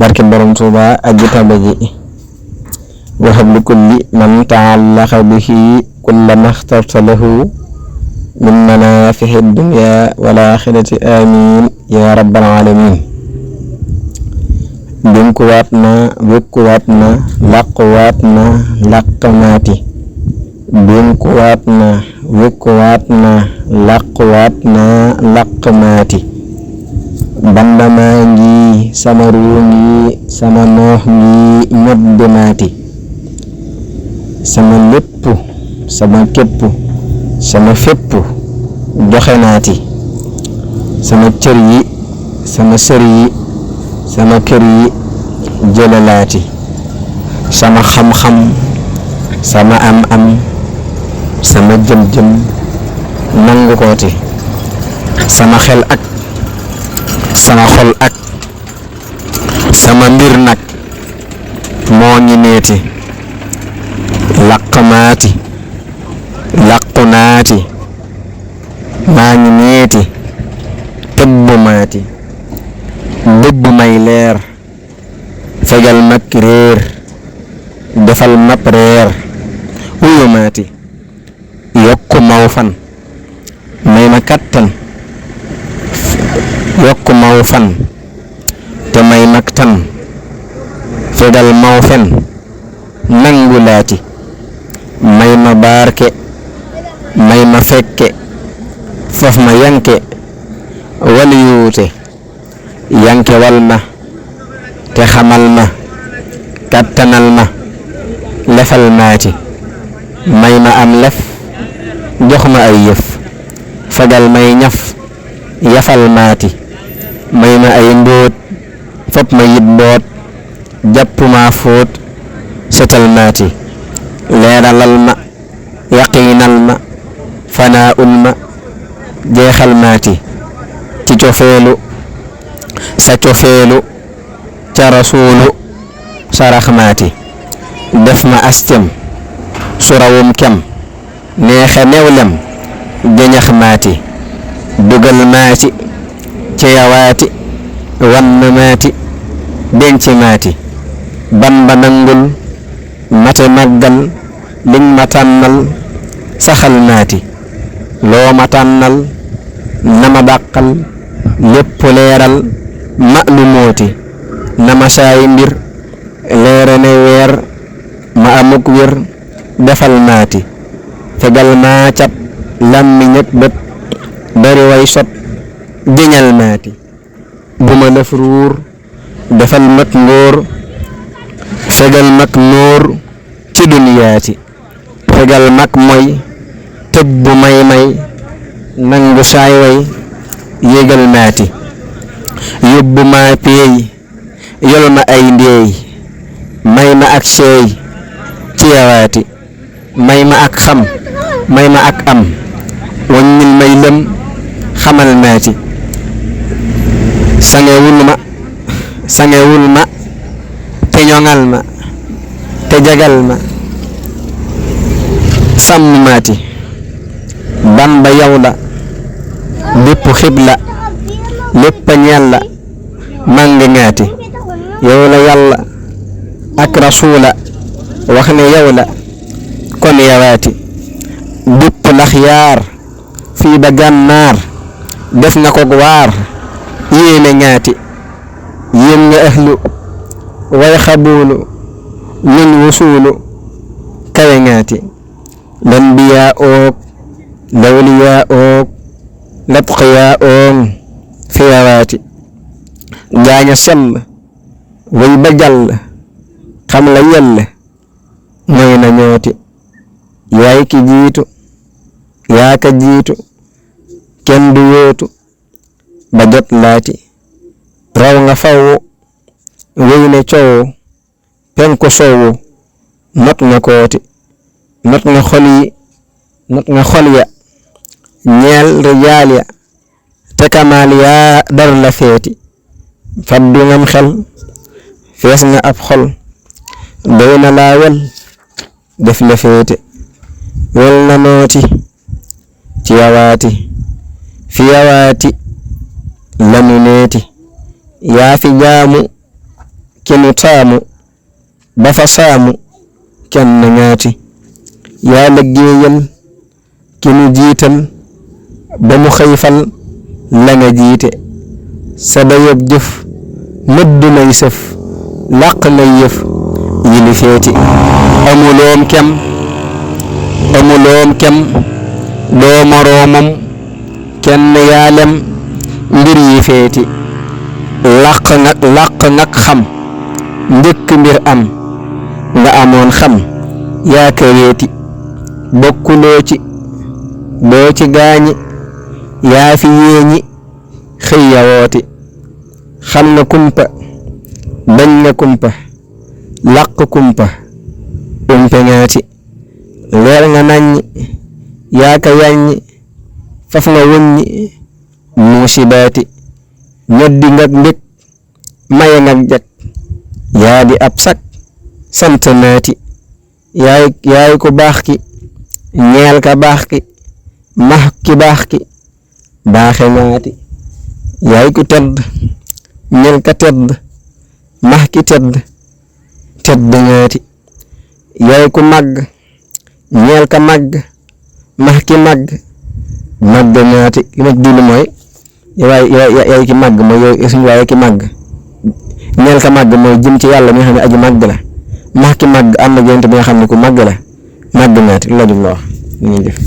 barke borom Tuuba aji tabe ji wahab li kulli man ta'allaqa bihi kulla maxtarta lahu min manafihi dunya wal axirati amin ya rabbal alamin. dénkuwaat na wékkuwaat na làquwaat na làqmaati dénkuwaat na wékkuwaat na làquwaat na làqmaati. bandamaa ngi sama ruu ngi sama noox ngi ñoddemaati sama lépp sama képp sama fépp joxe naati sama cër yi sama sër yi sama kër yi jëlalaati sama xam-xam sama am-am sama jëm-jëm nangu kooti sama xel ak sama xol ak sama mbir nag moo ngi neeti laqmaati laqunaati maa ngi neeti tëbbumaati bëbb may leer fegal mag réer defal map reer wuyumaati yokku maw fan may ma kattan yokku maw fan te may mag tan fegal maw fen nangu laati may ma barke may ma fekke faf ma yanke wal yuute yanke wal ma te xamal ma kattanal ma lefal maati may ma am lef jox ma ay yëf fegal may ñaf yafal maati may ma ay mbóot fop ma yit boot jàpp ma fóot setal maati leeralal ma yaqiinal ma fanaa'ul ma jeexal maati ci cofeelu sa cofeelu ca rasuulu sarax maati def ma astem surawum kem neexe newlem jañax maati dugal maati ci yawaati wann maati denc maati bamba nangul mate màggal liñ ma tànnal saxal maati loo ma tànnal na ma dàqal lépp leeral ma lu mooti na ma saay mbir leere ne weer ma amuk wér defal maati fegal maa cat làmmiñ ak bët bari way sot jëñal maati bu ma lëf ruur defal mat ngóor fegal mag nóor ci duniyaati fegal mag moy tëb bu may nangu saay way yégal maati yóbbu ma peey yol ma ay ndéey may ma ak seey ci yawaati may ma ak xam may ma ak am waññil may lëm xamal maati sangewul ma te ñoŋal ma te jagal ma sàmm maati Bamba yow la bépp xibla lépp a ñeel la màng ngaati yow la yàlla ak rasuula wax ne yow la kon yawaati bépp lax yaar fii ba gànnaar def nga ko waar yéene ngaati yéen nga ahlu way xabuulu ñun wusuulu kawe ngaati lan biyaa oog lawliyaa oog latqiyaa oog fi yawaati gaaña sell way ba jàll xam la yell mooy na ñooti yaay ki jiitu yaa ka jiitu kenn du yootu ba jot laati raw nga fawu wéy ne coowu penku soowu not nga kooti not nga xol yi not nga xol ya ñeel rijaal ya te kamaal yaa dar la feeti faddu ngam xel fees nga ab xol doy na laa wel def la feete wel na nooti ci yawaati fi yawaati lanu neeti yaa fi jaamu ki nu taamu ba fa saamu kenn ngaati yaa liggéeyal ki nu jiital ba mu xëyfal la nga jiite sa dayob jëf mëdd nay sëf làq ngay yëf yili feeti amuloom kem doo moroomam kenn yaalem mbir yi feeti làq ngak xam njëkk mbir am nga amoon xam yaa këreeti bokkuloo ci doo ci gaañi yaa fi yéeñi xëy yawooti xam nga kumpa bañ nga kumpa làq kumpa umpe ngaati leer nga naññi yaa ka yaññi faf nga wëññi muusibaati ñoddi ngak mbég maye ngak jag yaa di ab sak sant naati yaay ku baax ki ñeel ka baax ki max ki baax ki baaxe ngaati yaay ku tedd ñeel ka tedd max ki tedd ngaati yaay ku màgg ñeel ka màgg max ki màgg ngaati li ma dund mooy yaay ki màgg mooy yow suñu waaye ki màgg ñeel ka màgg mooy jëm ci yàlla mi nga xam ne aji màgg la max ki màgg am na yonent bi nga xam ne ku màgg la màgg ngaati lu la jub la wax ni ñuy def